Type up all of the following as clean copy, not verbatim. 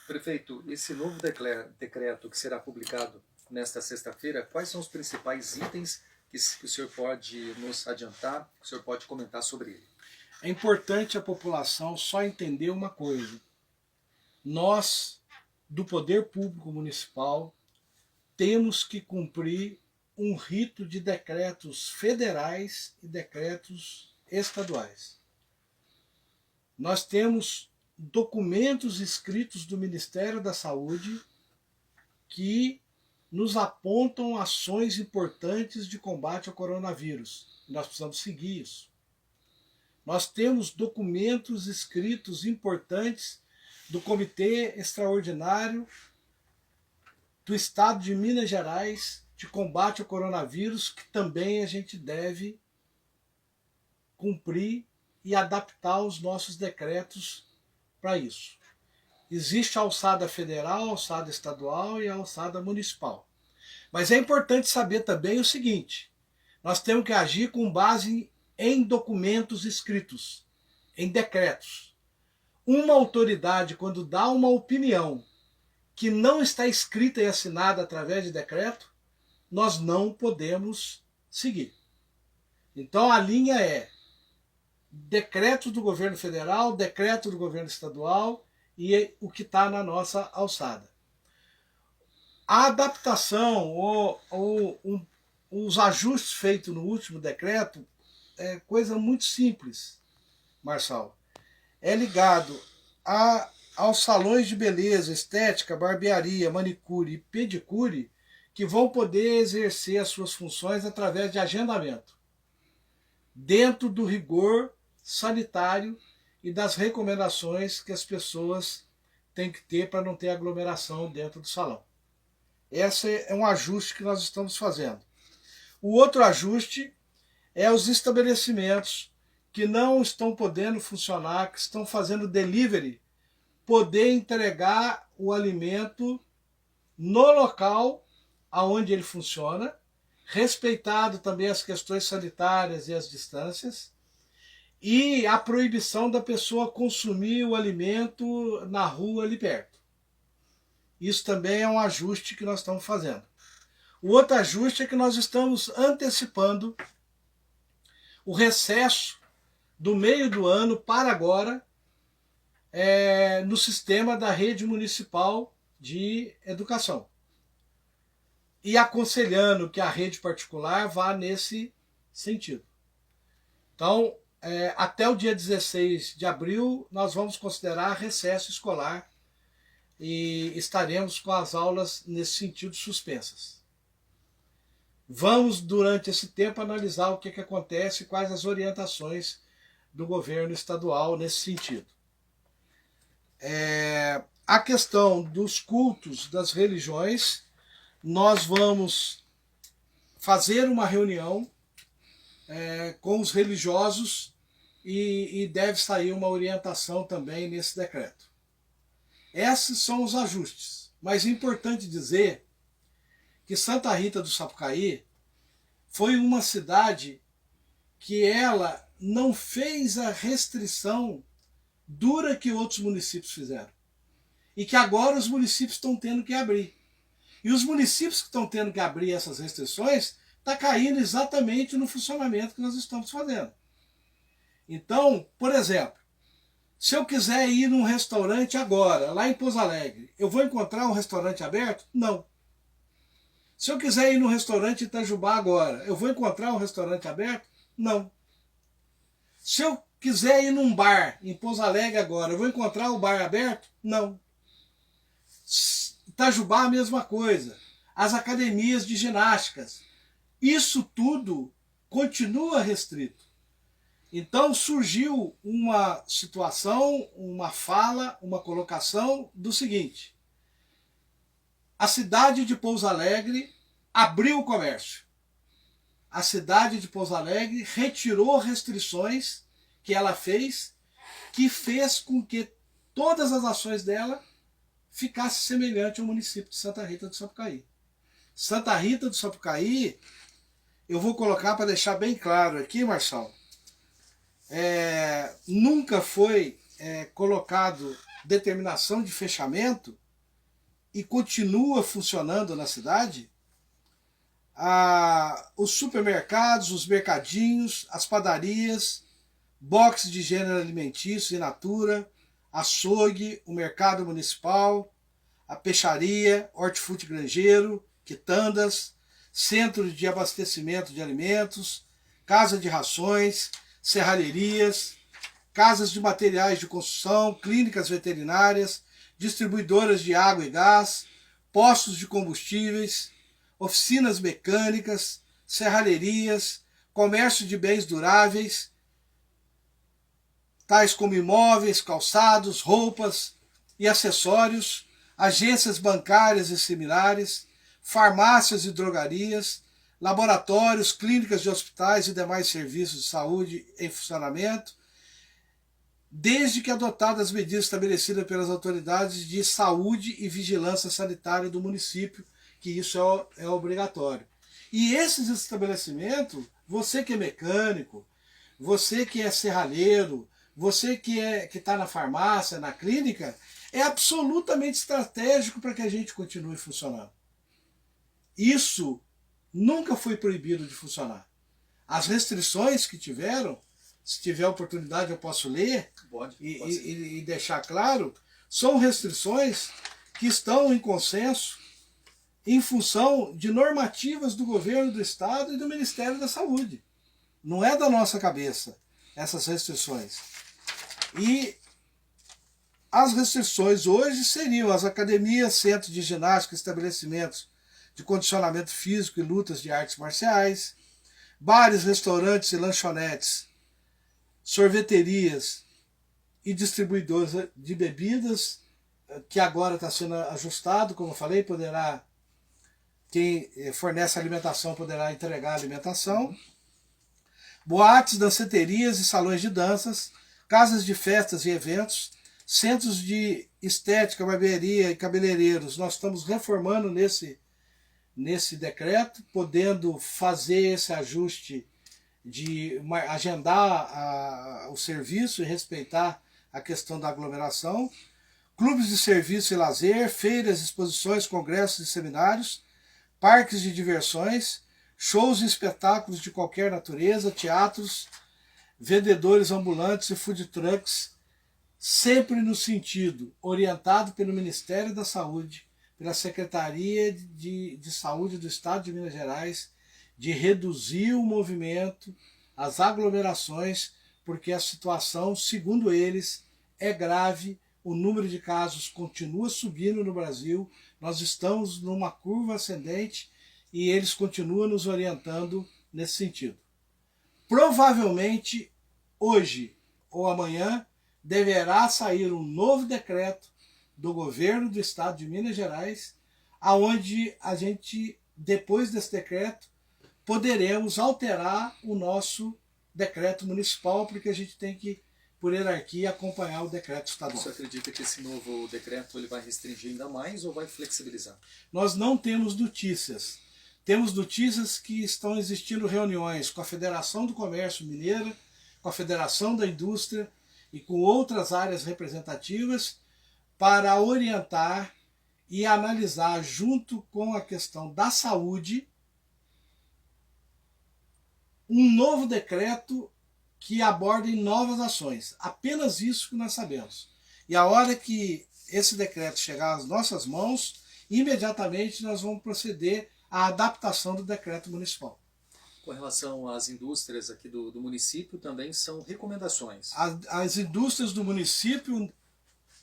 Prefeito, esse novo decreto que será publicado nesta sexta-feira, quais são os principais itens que o senhor pode nos adiantar, que o senhor pode comentar sobre ele? É importante a população só entender uma coisa. Nós, do Poder Público Municipal, temos que cumprir um rito de decretos federais e decretos estaduais. Nós temos documentos escritos do Ministério da Saúde que nos apontam ações importantes de combate ao coronavírus. Nós precisamos seguir isso. Nós temos documentos escritos importantes do Comitê Extraordinário do Estado de Minas Gerais de combate ao coronavírus, que também a gente deve cumprir e adaptar os nossos decretos para isso. Existe a alçada federal, a alçada estadual e a alçada municipal. Mas é importante saber também o seguinte: nós temos que agir com base em documentos escritos, em decretos. Uma autoridade, quando dá uma opinião que não está escrita e assinada através de decreto, nós não podemos seguir. Então a linha é decreto do governo federal, decreto do governo estadual e o que está na nossa alçada. A adaptação ou os ajustes feitos no último decreto é coisa muito simples, Marçal. É ligado aos salões de beleza, estética, barbearia, manicure e pedicure, que vão poder exercer as suas funções através de agendamento, dentro do rigor sanitário e das recomendações que as pessoas têm que ter para não ter aglomeração dentro do salão. Esse é um ajuste que nós estamos fazendo. O outro ajuste é os estabelecimentos que não estão podendo funcionar, que estão fazendo delivery, poder entregar o alimento no local aonde ele funciona, respeitado também as questões sanitárias e as distâncias, e a proibição da pessoa consumir o alimento na rua ali perto. Isso também é um ajuste que nós estamos fazendo. O outro ajuste é que nós estamos antecipando o recesso do meio do ano para agora no sistema da rede municipal de educação. E aconselhando que a rede particular vá nesse sentido. Então, até o dia 16 de abril, nós vamos considerar recesso escolar e estaremos com as aulas nesse sentido suspensas. Vamos, durante esse tempo, analisar o que acontece e quais as orientações do governo estadual nesse sentido. A questão dos cultos das religiões, nós vamos fazer uma reunião com os religiosos e deve sair uma orientação também nesse decreto. Esses são os ajustes, mas é importante dizer que Santa Rita do Sapucaí foi uma cidade que ela não fez a restrição dura que outros municípios fizeram. E que agora os municípios estão tendo que abrir. E os municípios que estão tendo que abrir essas restrições está caindo exatamente no funcionamento que nós estamos fazendo. Então, por exemplo, se eu quiser ir num restaurante agora, lá em Pouso Alegre, eu vou encontrar um restaurante aberto? Não. Se eu quiser ir num restaurante em Itajubá agora, eu vou encontrar um restaurante aberto? Não. Se eu quiser ir num bar em Pouso Alegre agora, eu vou encontrar o bar aberto? Não. Itajubá, a mesma coisa. As academias de ginásticas. Isso tudo continua restrito. Então surgiu uma situação, uma fala, uma colocação do seguinte: a cidade de Pouso Alegre abriu o comércio. A cidade de Pouso Alegre retirou restrições que ela fez, que fez com que todas as ações dela ficassem semelhantes ao município de Santa Rita do Sapucaí. Santa Rita do Sapucaí, eu vou colocar para deixar bem claro aqui, Marçal, nunca foi colocado determinação de fechamento e continua funcionando na cidade, os supermercados, os mercadinhos, as padarias, boxes de gênero alimentício in natura, açougue, o mercado municipal, a peixaria, hortifruti granjeiro, quitandas, centro de abastecimento de alimentos, casa de rações, serralherias, casas de materiais de construção, clínicas veterinárias, distribuidoras de água e gás, postos de combustíveis, oficinas mecânicas, serralherias, comércio de bens duráveis, tais como imóveis, calçados, roupas e acessórios, agências bancárias e similares, farmácias e drogarias, laboratórios, clínicas de hospitais e demais serviços de saúde em funcionamento, desde que adotadas as medidas estabelecidas pelas autoridades de saúde e vigilância sanitária do município, que isso é obrigatório. E esses estabelecimentos, você que é mecânico, você que é serralheiro, você que está na farmácia, na clínica, é absolutamente estratégico para que a gente continue funcionando. Isso nunca foi proibido de funcionar. As restrições que tiveram, se tiver oportunidade eu posso ler Pode e deixar claro, são restrições que estão em consenso em função de normativas do governo do Estado e do Ministério da Saúde. Não é da nossa cabeça essas restrições. E as restrições hoje seriam as academias, centros de ginástica, estabelecimentos de condicionamento físico e lutas de artes marciais, bares, restaurantes e lanchonetes, sorveterias e distribuidores de bebidas, que agora está sendo ajustado, como eu falei, quem fornece alimentação poderá entregar alimentação, boates, danceterias e salões de danças, casas de festas e eventos, centros de estética, barbearia e cabeleireiros. Nós estamos reformando nesse decreto, podendo fazer esse ajuste de agendar o serviço e respeitar a questão da aglomeração. Clubes de serviço e lazer, feiras, exposições, congressos e seminários, parques de diversões, shows e espetáculos de qualquer natureza, teatros, vendedores ambulantes e food trucks, sempre no sentido orientado pelo Ministério da Saúde, pela Secretaria de Saúde do Estado de Minas Gerais, de reduzir o movimento, as aglomerações, porque a situação, segundo eles, é grave, o número de casos continua subindo no Brasil, nós estamos numa curva ascendente e eles continuam nos orientando nesse sentido. Provavelmente, hoje ou amanhã, deverá sair um novo decreto do governo do Estado de Minas Gerais, aonde a gente, depois desse decreto, poderemos alterar o nosso decreto municipal, porque a gente tem que, por hierarquia, acompanhar o decreto estadual. Você acredita que esse novo decreto ele vai restringir ainda mais ou vai flexibilizar? Nós não temos notícias. Temos notícias que estão existindo reuniões com a Federação do Comércio Mineira, com a Federação da Indústria e com outras áreas representativas para orientar e analisar, junto com a questão da saúde, um novo decreto que aborde novas ações. Apenas isso que nós sabemos. E a hora que esse decreto chegar às nossas mãos, imediatamente nós vamos proceder à adaptação do decreto municipal. Com relação às indústrias aqui do município, também são recomendações. As indústrias do município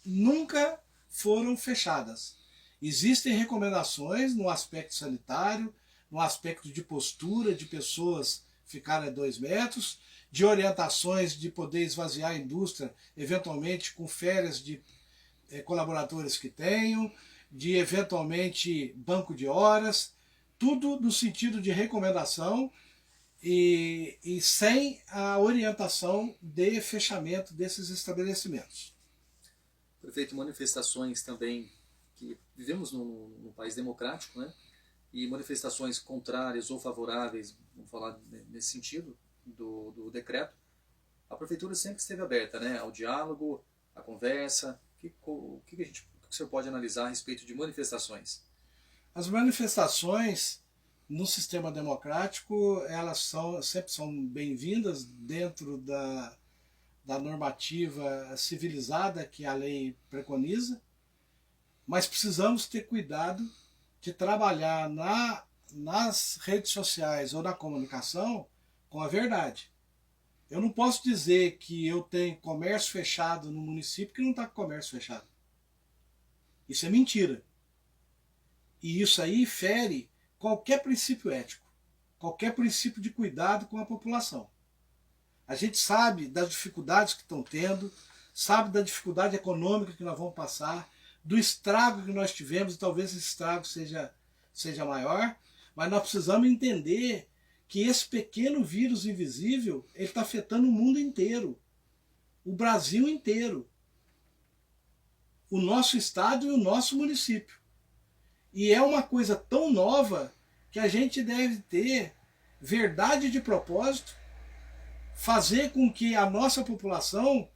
nunca foram fechadas. Existem recomendações no aspecto sanitário, no aspecto de postura, de pessoas ficarem a 2 metros, de orientações de poder esvaziar a indústria, eventualmente com férias de colaboradores que tenham, de eventualmente banco de horas, tudo no sentido de recomendação e sem a orientação de fechamento desses estabelecimentos. Prefeito, manifestações também, que vivemos num país democrático, né? E manifestações contrárias ou favoráveis, vamos falar nesse sentido, do decreto, a prefeitura sempre esteve aberta, né, ao diálogo, à conversa, o que o senhor pode analisar a respeito de manifestações? As manifestações no sistema democrático, elas sempre são bem-vindas dentro da normativa civilizada que a lei preconiza, mas precisamos ter cuidado de trabalhar nas redes sociais ou na comunicação com a verdade. Eu não posso dizer que eu tenho comércio fechado no município que não está com comércio fechado. Isso é mentira. E isso aí fere qualquer princípio ético, qualquer princípio de cuidado com a população. A gente sabe das dificuldades que estão tendo, sabe da dificuldade econômica que nós vamos passar, do estrago que nós tivemos, e talvez esse estrago seja maior, mas nós precisamos entender que esse pequeno vírus invisível está afetando o mundo inteiro, o Brasil inteiro, o nosso estado e o nosso município. E é uma coisa tão nova que a gente deve ter verdade de propósito, fazer com que a nossa população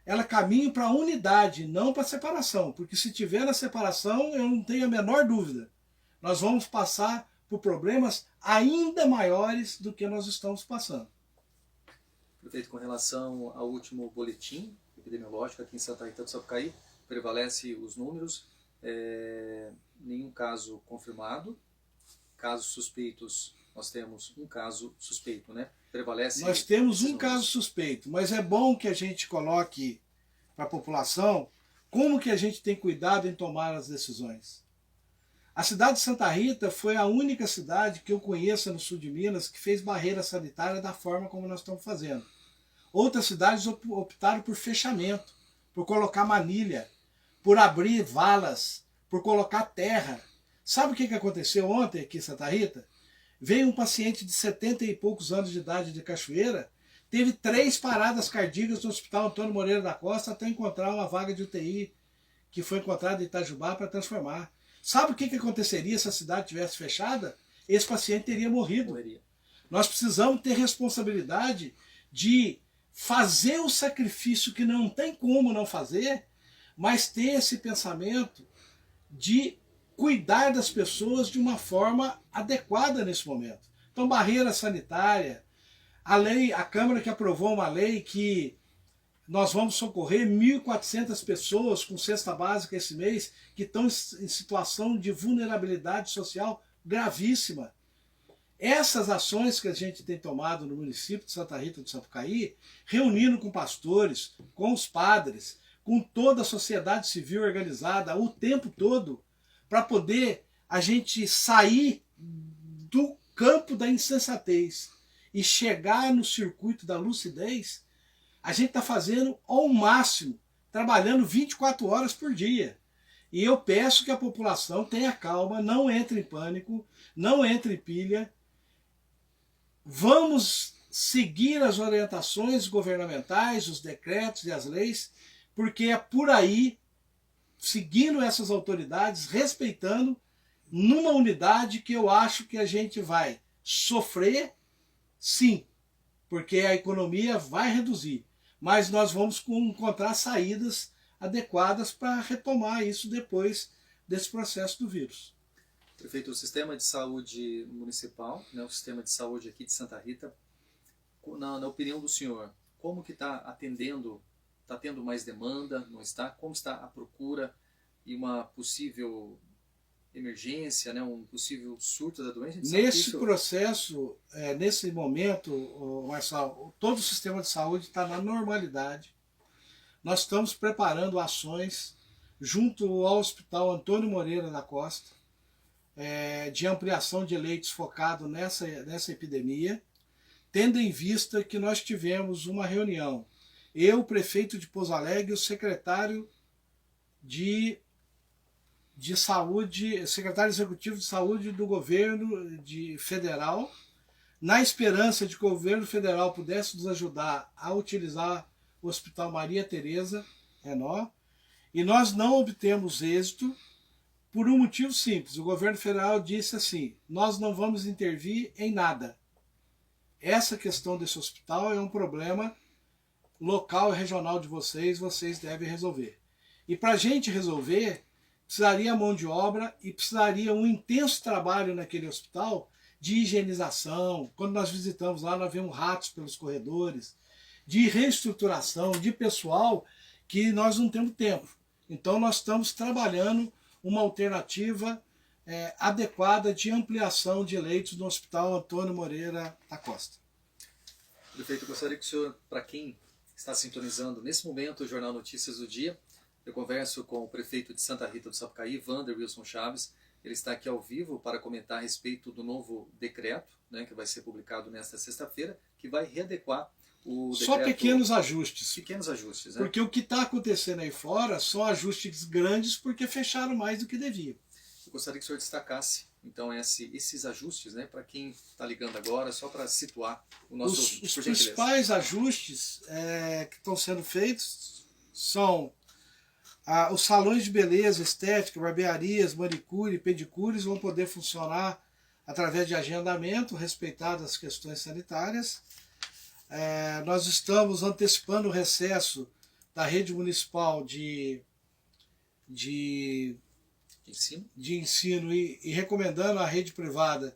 ela caminhe para a unidade, não para a separação, porque se tiver a separação, eu não tenho a menor dúvida, nós vamos passar por problemas ainda maiores do que nós estamos passando. Prefeito, com relação ao último boletim epidemiológico aqui em Santa Rita do Sapucaí, prevalece os números, nenhum caso confirmado, casos suspeitos, nós temos um caso suspeito, né? Prevalece. Nós temos um caso suspeito, mas é bom que a gente coloque para a população como que a gente tem cuidado em tomar as decisões. A cidade de Santa Rita foi a única cidade que eu conheço no sul de Minas que fez barreira sanitária da forma como nós estamos fazendo. Outras cidades optaram por fechamento, por colocar manilha, por abrir valas, por colocar terra. Sabe o que aconteceu ontem aqui em Santa Rita? Veio um paciente de 70 e poucos anos de idade de Cachoeira, teve 3 paradas cardíacas no Hospital Antônio Moreira da Costa até encontrar uma vaga de UTI que foi encontrada em Itajubá para transformar. Sabe o que aconteceria se a cidade tivesse fechada? Esse paciente teria morrido. Nós precisamos ter responsabilidade de fazer o sacrifício que não tem como não fazer, mas ter esse pensamento de cuidar das pessoas de uma forma adequada nesse momento. Então, barreira sanitária, a Câmara que aprovou uma lei que nós vamos socorrer 1.400 pessoas com cesta básica esse mês que estão em situação de vulnerabilidade social gravíssima. Essas ações que a gente tem tomado no município de Santa Rita do Sapucaí, reunindo com pastores, com os padres, com toda a sociedade civil organizada o tempo todo, para poder a gente sair do campo da insensatez e chegar no circuito da lucidez, a gente está fazendo ao máximo, trabalhando 24 horas por dia. E eu peço que a população tenha calma, não entre em pânico, não entre em pilha. Vamos seguir as orientações governamentais, os decretos e as leis, porque é por aí, seguindo essas autoridades, respeitando, numa unidade que eu acho que a gente vai sofrer, sim, porque a economia vai reduzir, mas nós vamos encontrar saídas adequadas para retomar isso depois desse processo do vírus. Prefeito, o sistema de saúde municipal, né, o sistema de saúde aqui de Santa Rita, na opinião do senhor, como que está atendendo? Está tendo mais demanda? Não está? Como está a procura e uma possível emergência, né, um possível surto da doença? Nesse processo, nesse momento, Marçal, todo o sistema de saúde está na normalidade. Nós estamos preparando ações junto ao Hospital Antônio Moreira da Costa, de ampliação de leitos focado nessa epidemia, tendo em vista que nós tivemos uma reunião, eu, prefeito de Pouso Alegre, e o secretário de saúde, secretário executivo de saúde do governo federal, na esperança de que o governo federal pudesse nos ajudar a utilizar o Hospital Maria Tereza Renó, e nós não obtemos êxito por um motivo simples. O governo federal disse assim: nós não vamos intervir em nada. Essa questão desse hospital é um problema local e regional de vocês devem resolver. E para a gente resolver, precisaria mão de obra e precisaria um intenso trabalho naquele hospital de higienização. Quando nós visitamos lá, nós vemos ratos pelos corredores, de reestruturação, de pessoal, que nós não temos tempo. Então nós estamos trabalhando uma alternativa adequada de ampliação de leitos no Hospital Antônio Moreira da Costa. Prefeito, eu gostaria que o senhor, para quem está sintonizando nesse momento o Jornal Notícias do Dia, eu converso com o prefeito de Santa Rita do Sapucaí, Wander Wilson Chaves. Ele está aqui ao vivo para comentar a respeito do novo decreto, né, que vai ser publicado nesta sexta-feira, que vai readequar o decreto. Só pequenos ajustes. Pequenos ajustes, né? Porque o que está acontecendo aí fora são ajustes grandes porque fecharam mais do que deviam. Eu gostaria que o senhor destacasse, então, esses ajustes, né, para quem está ligando agora, só para situar o nosso ouvinte, Os principais ajustes que estão sendo feitos são os salões de beleza, estética, barbearias, manicure, pedicures vão poder funcionar através de agendamento, respeitadas as questões sanitárias. Nós estamos antecipando o recesso da rede municipal de ensino e recomendando à rede privada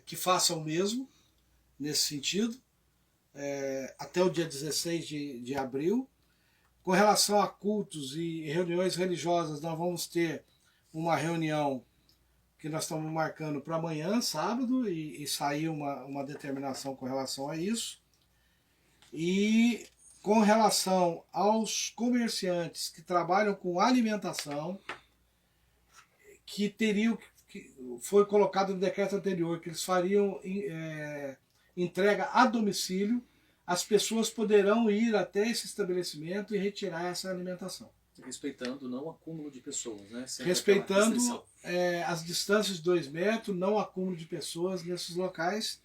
que faça o mesmo, nesse sentido, até o dia 16 de abril. Com relação a cultos e reuniões religiosas, nós vamos ter uma reunião que nós estamos marcando para amanhã, sábado, e sair uma determinação com relação a isso. E com relação aos comerciantes que trabalham com alimentação, que foi colocado no decreto anterior, que eles fariam entrega a domicílio, as pessoas poderão ir até esse estabelecimento e retirar essa alimentação. Respeitando não acúmulo de pessoas, né? Respeitando as distâncias de 2 metros, não acúmulo de pessoas nesses locais.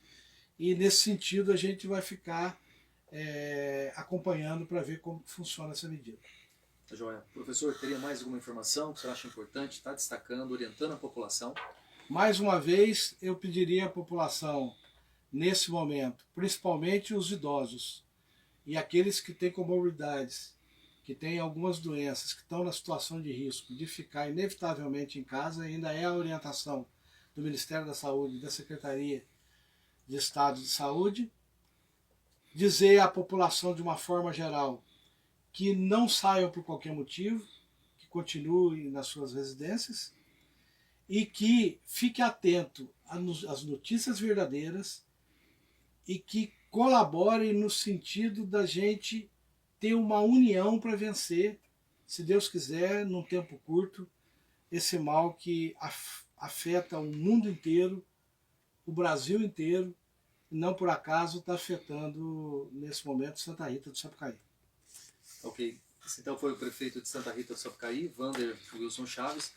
E nesse sentido a gente vai ficar acompanhando para ver como funciona essa medida. Joia. Professor, teria mais alguma informação que você acha importante, está destacando, orientando a população? Mais uma vez, eu pediria à população, nesse momento, principalmente os idosos e aqueles que têm comorbidades, que têm algumas doenças, que estão na situação de risco de ficar inevitavelmente em casa, ainda é a orientação do Ministério da Saúde e da Secretaria de Estado de Saúde, dizer à população de uma forma geral que não saiam por qualquer motivo, que continuem nas suas residências e que fique atento às notícias verdadeiras e que colaborem no sentido da gente ter uma união para vencer, se Deus quiser, num tempo curto, esse mal que afeta o mundo inteiro, o Brasil inteiro, e não por acaso está afetando, nesse momento, Santa Rita do Sapucaí. Ok. Esse então foi o prefeito de Santa Rita do Sapucaí, Wander Wilson Chaves.